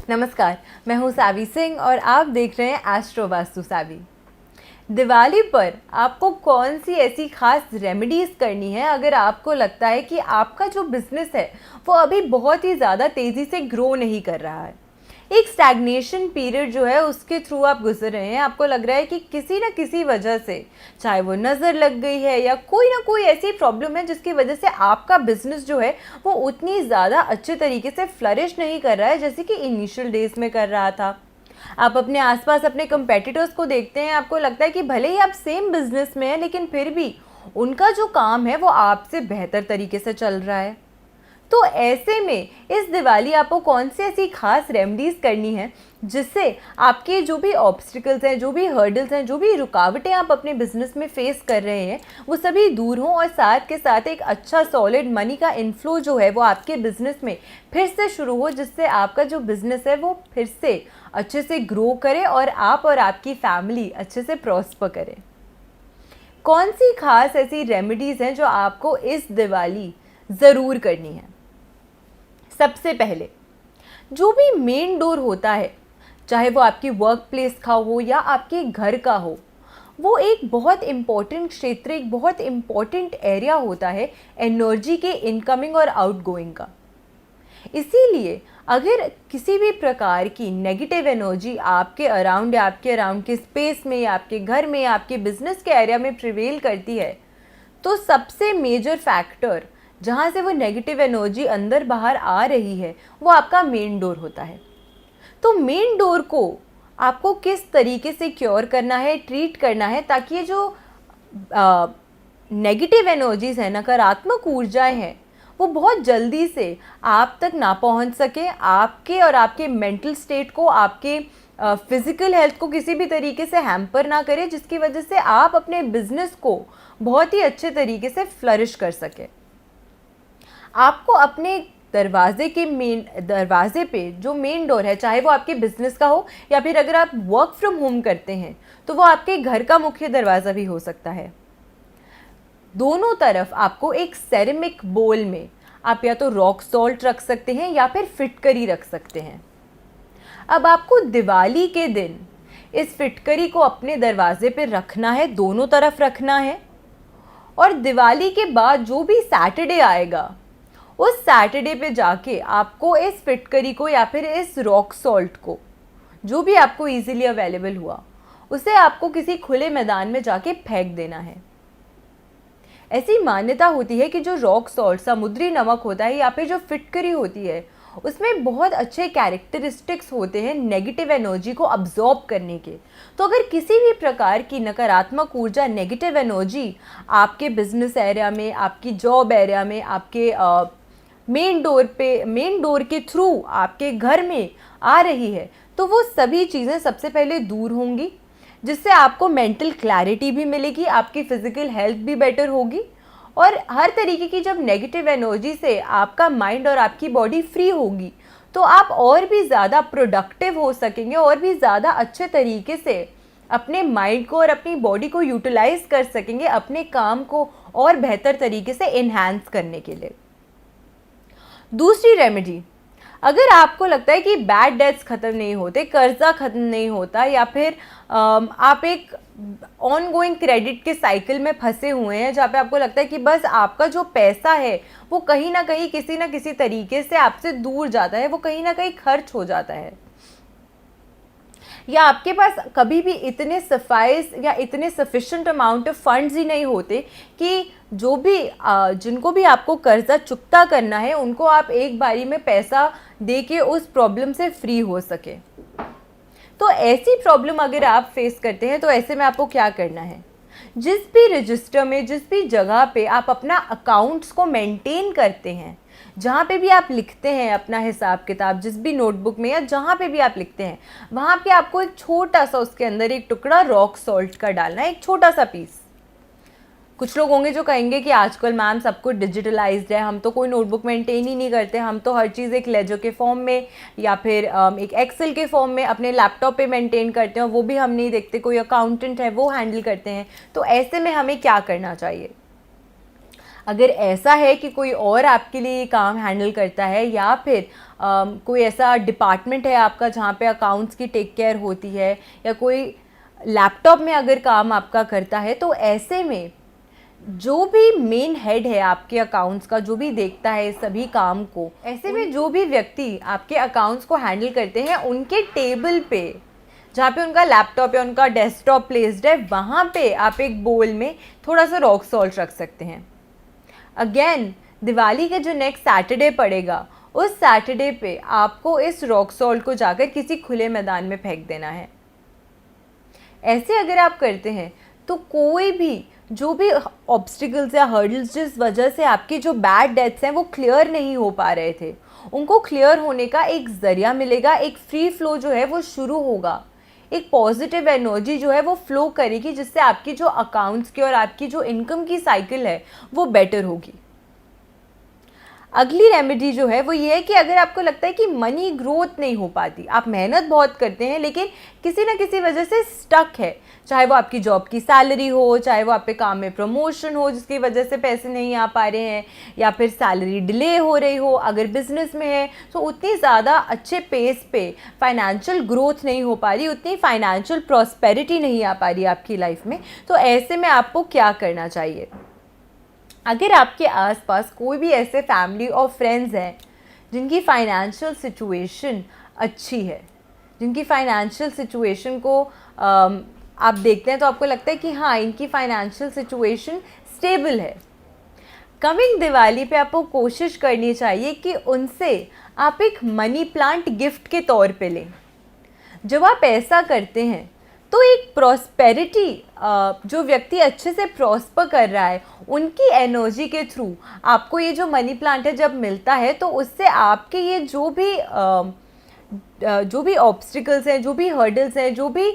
नमस्कार, मैं हूँ सावी सिंह और आप देख रहे हैं एस्ट्रो वास्तु सावी। दिवाली पर आपको कौन सी ऐसी खास रेमेडीज़ करनी है अगर आपको लगता है कि आपका जो बिज़नेस है वो अभी बहुत ही ज़्यादा तेज़ी से ग्रो नहीं कर रहा है। एक स्टैग्नेशन पीरियड जो है उसके थ्रू आप गुजर रहे हैं। आपको लग रहा है कि किसी न किसी वजह से, चाहे वो नज़र लग गई है या कोई ना कोई ऐसी प्रॉब्लम है जिसकी वजह से आपका बिज़नेस जो है वो उतनी ज़्यादा अच्छे तरीके से फ्लरिश नहीं कर रहा है जैसे कि इनिशियल डेज़ में कर रहा था। आप अपने आसपास अपने कंपेटिटर्स को देखते हैं, आपको लगता है कि भले ही आप सेम बिजनेस में हैं लेकिन फिर भी उनका जो काम है वो आपसे बेहतर तरीके से चल रहा है। तो ऐसे में इस दिवाली आपको कौन सी ऐसी खास रेमेडीज़ करनी है जिससे आपके जो भी ऑब्स्टिकल्स हैं, जो भी हर्डल्स हैं, जो भी रुकावटें आप अपने बिजनेस में फेस कर रहे हैं वो सभी दूर हों और साथ के साथ एक अच्छा सॉलिड मनी का इन्फ्लो जो है वो आपके बिजनेस में फिर से शुरू हो, जिससे आपका जो बिजनेस है वो फिर से अच्छे से ग्रो करे और आप और आपकी फैमिली अच्छे से प्रॉस्पर करें। कौन सी खास ऐसी रेमेडीज़ हैं जो आपको इस दिवाली ज़रूर करनी है? सबसे पहले, जो भी मेन डोर होता है, चाहे वो आपकी वर्क प्लेस का हो या आपके घर का हो, वो एक बहुत इम्पॉर्टेंट क्षेत्र, एक बहुत इम्पॉर्टेंट एरिया होता है एनर्जी के इनकमिंग और आउटगोइंग का। इसीलिए अगर किसी भी प्रकार की नेगेटिव एनर्जी आपके अराउंड या आपके अराउंड के स्पेस में या आपके घर में या आपके बिजनेस के एरिया में प्रिवेल करती है, तो सबसे मेजर फैक्टर जहाँ से वो नेगेटिव एनर्जी अंदर बाहर आ रही है वो आपका मेन डोर होता है। तो मेन डोर को आपको किस तरीके से क्योर करना है, ट्रीट करना है, ताकि ये जो नेगेटिव एनर्जीज़ हैं, नकारात्मक ऊर्जाएं हैं, वो बहुत जल्दी से आप तक ना पहुंच सके, आपके और आपके मेंटल स्टेट को, आपके फिज़िकल हेल्थ को किसी भी तरीके से हैम्पर ना करे, जिसकी वजह से आप अपने बिजनेस को बहुत ही अच्छे तरीके से फ्लरिश कर सके। आपको अपने दरवाजे पे जो मेन डोर है, चाहे वो आपके बिजनेस का हो या फिर अगर आप वर्क फ्रॉम होम करते हैं तो वो आपके घर का मुख्य दरवाज़ा भी हो सकता है। दोनों तरफ आपको एक सेरेमिक बोल में आप या तो रॉक सॉल्ट रख सकते हैं या फिर फिटकरी रख सकते हैं। अब आपको दिवाली के दिन इस फिटकरी को अपने दरवाजे पे रखना है, दोनों तरफ रखना है, और दिवाली के बाद जो भी सैटरडे आएगा उस सैटरडे पे जाके आपको इस फिटकरी को या फिर इस रॉक सॉल्ट को, जो भी आपको इजीली अवेलेबल हुआ, उसे आपको किसी खुले मैदान में जाके फेंक देना है। ऐसी मान्यता होती है कि जो रॉक सॉल्ट, समुद्री नमक होता है, या फिर जो फिटकरी होती है, उसमें बहुत अच्छे कैरेक्टरिस्टिक्स होते हैं नेगेटिव एनर्जी को अब्जॉर्ब करने के। तो अगर किसी भी प्रकार की नकारात्मक ऊर्जा, नेगेटिव एनर्जी आपके बिजनेस एरिया में, आपकी जॉब एरिया में, आपके मेन डोर के थ्रू आपके घर में आ रही है, तो वो सभी चीज़ें सबसे पहले दूर होंगी, जिससे आपको मेंटल क्लैरिटी भी मिलेगी, आपकी फिज़िकल हेल्थ भी बेटर होगी, और हर तरीके की जब नेगेटिव एनर्जी से आपका माइंड और आपकी बॉडी फ्री होगी तो आप और भी ज़्यादा प्रोडक्टिव हो सकेंगे और भी ज़्यादा अच्छे तरीके से अपने माइंड को और अपनी बॉडी को यूटिलाइज कर सकेंगे, अपने काम को और बेहतर तरीके से इन्हांस करने के लिए। दूसरी रेमेडी, अगर आपको लगता है कि बैड डेट्स ख़त्म नहीं होते, कर्जा ख़त्म नहीं होता, या फिर आप एक ऑनगोइंग क्रेडिट के साइकिल में फंसे हुए हैं जहाँ पे आपको लगता है कि बस आपका जो पैसा है वो कहीं ना कहीं किसी ना किसी तरीके से आपसे दूर जाता है, वो कहीं ना कहीं खर्च हो जाता है, या आपके पास कभी भी इतने सफाइस या इतने सफिशिएंट अमाउंट ऑफ फंड्स ही नहीं होते कि जो भी जिनको भी आपको कर्जा चुकता करना है उनको आप एक बारी में पैसा दे के उस प्रॉब्लम से फ्री हो सके। तो ऐसी प्रॉब्लम अगर आप फेस करते हैं तो ऐसे में आपको क्या करना है? जिस भी रजिस्टर में, जिस भी जगह पे आप अपना अकाउंट्स को मेंटेन करते हैं, जहाँ पे भी आप लिखते हैं अपना हिसाब किताब, जिस भी नोटबुक में या जहाँ पे भी आप लिखते हैं, वहाँ पे आपको एक छोटा सा, उसके अंदर एक टुकड़ा रॉक सॉल्ट का डालना है, एक छोटा सा पीस। कुछ लोग होंगे जो कहेंगे कि आजकल मैम सब कुछ डिजिटलाइज्ड है, हम तो कोई नोटबुक मेंटेन ही नहीं करते, हम तो हर चीज़ एक लेजर के फॉर्म में या फिर एक एक्सेल के फॉर्म में अपने लैपटॉप पे मेंटेन करते हैं, वो भी हम नहीं देखते, कोई अकाउंटेंट है वो हैंडल करते हैं। तो ऐसे में हमें क्या करना चाहिए? अगर ऐसा है कि कोई और आपके लिए ये काम हैंडल करता है या फिर कोई ऐसा डिपार्टमेंट है आपका जहाँ पे अकाउंट्स की टेक केयर होती है, या कोई लैपटॉप में अगर काम आपका करता है, तो ऐसे में जो भी मेन हेड है आपके अकाउंट्स का, जो भी देखता है सभी काम को, ऐसे में जो भी व्यक्ति आपके अकाउंट्स को हैंडल करते हैं, उनके टेबल पे जहाँ पे उनका लैपटॉप या उनका डेस्कटॉप प्लेस्ड है, वहाँ पे आप एक बोल में थोड़ा सा रॉक सॉल्ट रख सकते हैं। अगेन दिवाली का जो नेक्स्ट सैटरडे पड़ेगा, उस सैटरडे पे आपको इस रॉक सॉल्ट को जाकर किसी खुले मैदान में फेंक देना है। ऐसे अगर आप करते हैं तो कोई भी जो भी ऑब्स्टिकल्स या हर्डल्स जिस वजह से आपकी जो बैड डेथ्स हैं वो क्लियर नहीं हो पा रहे थे, उनको क्लियर होने का एक ज़रिया मिलेगा, एक फ्री फ्लो जो है वो शुरू होगा, एक पॉजिटिव एनर्जी जो है वो फ्लो करेगी, जिससे आपकी जो अकाउंट्स की और आपकी जो इनकम की साइकिल है वो बेटर होगी। अगली रेमेडी जो है वो ये है कि अगर आपको लगता है कि मनी ग्रोथ नहीं हो पाती, आप मेहनत बहुत करते हैं लेकिन किसी ना किसी वजह से स्टक है, चाहे वो आपकी जॉब की सैलरी हो, चाहे वो आपके काम में प्रमोशन हो जिसकी वजह से पैसे नहीं आ पा रहे हैं, या फिर सैलरी डिले हो रही हो, अगर बिजनेस में है तो उतनी ज़्यादा अच्छे पेस पे फाइनेंशियल ग्रोथ नहीं हो पा रही, उतनी फाइनेंशियल प्रॉस्पेरिटी नहीं आ पा रही आपकी लाइफ में, तो ऐसे में आपको क्या करना चाहिए? अगर आपके आसपास कोई भी ऐसे फैमिली और फ्रेंड्स हैं जिनकी फाइनेंशियल सिचुएशन अच्छी है, जिनकी फाइनेंशियल सिचुएशन को आप देखते हैं तो आपको लगता है कि हाँ, इनकी फाइनेंशियल सिचुएशन स्टेबल है, कमिंग दिवाली पे आपको कोशिश करनी चाहिए कि उनसे आप एक मनी प्लांट गिफ्ट के तौर पे लें। जब आप ऐसा करते हैं तो एक प्रॉस्पेरिटी, जो व्यक्ति अच्छे से प्रॉस्पर कर रहा है, उनकी एनर्जी के थ्रू आपको ये जो मनी प्लांट है जब मिलता है, तो उससे आपके ये जो भी ऑब्स्टिकल्स हैं, जो भी हर्डल्स हैं, जो भी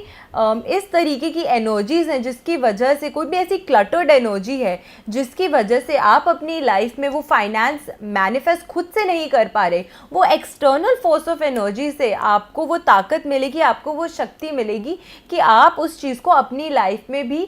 इस तरीके की एनर्जीज़ हैं जिसकी वजह से, कोई भी ऐसी क्लटर्ड एनर्जी है जिसकी वजह से आप अपनी लाइफ में वो फाइनेंस मैनिफेस्ट खुद से नहीं कर पा रहे, वो एक्सटर्नल फोर्स ऑफ एनर्जी से आपको वो ताकत मिलेगी, आपको वो शक्ति मिलेगी कि आप उस चीज़ को अपनी लाइफ में भी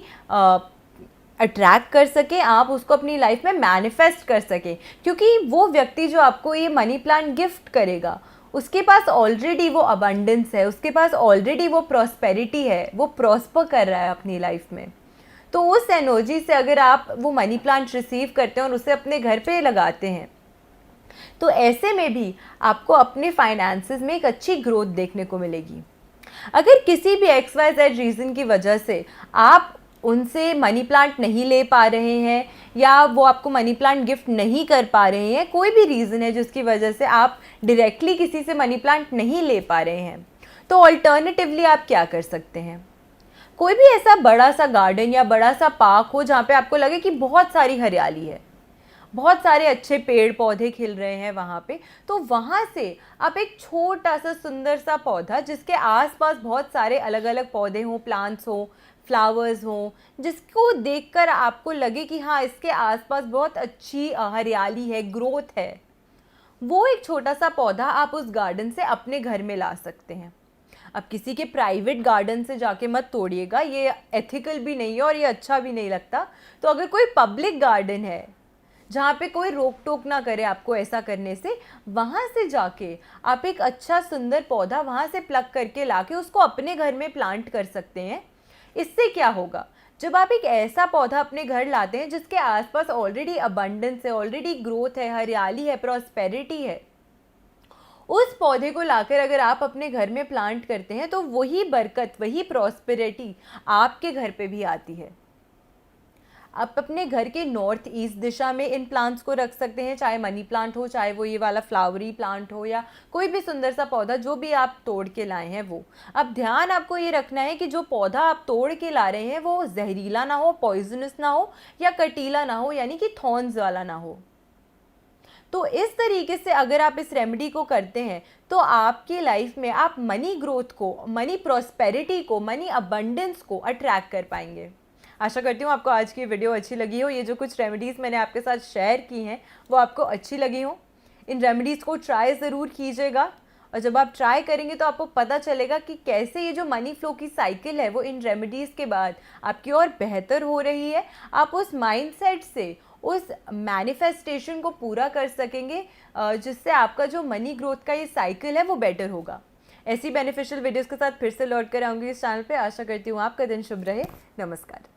अट्रैक्ट कर सकें, आप उसको अपनी लाइफ में मैनिफेस्ट कर सकें, क्योंकि वो व्यक्ति जो आपको ये मनी प्लांट गिफ्ट करेगा उसके पास ऑलरेडी वो अबंडेंस है, उसके पास ऑलरेडी वो प्रॉस्पेरिटी है, वो प्रॉस्पर कर रहा है अपनी लाइफ में। तो उस एनर्जी से अगर आप वो मनी प्लांट रिसीव करते हैं और उसे अपने घर पे लगाते हैं, तो ऐसे में भी आपको अपने फाइनेंसेस में एक अच्छी ग्रोथ देखने को मिलेगी। अगर किसी भी XYZ रीज़न की वजह से आप उनसे मनी प्लांट नहीं ले पा रहे हैं, या वो आपको मनी प्लांट गिफ्ट नहीं कर पा रहे हैं, कोई भी रीज़न है जिसकी वजह से आप डायरेक्टली किसी से मनी प्लांट नहीं ले पा रहे हैं, तो ऑल्टरनेटिवली आप क्या कर सकते हैं? कोई भी ऐसा बड़ा सा गार्डन या बड़ा सा पार्क हो जहाँ पे आपको लगे कि बहुत सारी हरियाली है, बहुत सारे अच्छे पेड़ पौधे खिल रहे हैं वहाँ पे, तो वहाँ से आप एक छोटा सा सुंदर सा पौधा जिसके आसपास बहुत सारे अलग अलग पौधे हों, प्लांट्स हों, फ्लावर्स हों, जिसको देखकर आपको लगे कि हाँ, इसके आसपास बहुत अच्छी हरियाली है, ग्रोथ है, वो एक छोटा सा पौधा आप उस गार्डन से अपने घर में ला सकते हैं। अब किसी के प्राइवेट गार्डन से जाके मत तोड़िएगा, ये एथिकल भी नहीं है और ये अच्छा भी नहीं लगता। तो अगर कोई पब्लिक गार्डन है जहाँ पे कोई रोक टोक ना करे आपको ऐसा करने से, वहाँ से जाके आप एक अच्छा सुंदर पौधा वहाँ से प्लग करके लाके उसको अपने घर में प्लांट कर सकते हैं। इससे क्या होगा, जब आप एक ऐसा पौधा अपने घर लाते हैं जिसके आसपास ऑलरेडी अबंडेंस है, ऑलरेडी ग्रोथ है, हरियाली है, प्रॉस्पेरिटी है, उस पौधे को लाकर अगर आप अपने घर में प्लांट करते हैं तो वही बरकत, वही प्रॉस्पेरिटी आपके घर पे भी आती है। आप अपने घर के नॉर्थ ईस्ट दिशा में इन प्लांट्स को रख सकते हैं, चाहे मनी प्लांट हो, चाहे वो ये वाला फ्लावरी प्लांट हो, या कोई भी सुंदर सा पौधा जो भी आप तोड़ के लाए हैं वो। अब ध्यान आपको ये रखना है कि जो पौधा आप तोड़ के ला रहे हैं वो जहरीला ना हो, पॉइजनस ना हो, या कटीला ना हो, यानी कि थॉर्न्स वाला ना हो। तो इस तरीके से अगर आप इस रेमेडी को करते हैं तो आपकी लाइफ में आप मनी ग्रोथ को, मनी प्रॉस्पेरिटी को, मनी अबंडेंस को अट्रैक्ट कर पाएंगे। आशा करती हूँ आपको आज की वीडियो अच्छी लगी हो। ये जो कुछ रेमेडीज़ मैंने आपके साथ शेयर की हैं वो आपको अच्छी लगी हो। इन रेमेडीज़ को ट्राई ज़रूर कीजिएगा, और जब आप ट्राई करेंगे तो आपको पता चलेगा कि कैसे ये जो मनी फ्लो की साइकिल है वो इन रेमेडीज़ के बाद आपकी और बेहतर हो रही है। आप उस माइंडसेट से उस मैनिफेस्टेशन को पूरा कर सकेंगे, जिससे आपका जो मनी ग्रोथ का ये साइकिल है वो बेटर होगा। ऐसी बेनिफिशियल वीडियोस के साथ फिर से लौट कर आऊँगी इस चैनल पे। आशा करती हूँ आपका दिन शुभ रहे। नमस्कार।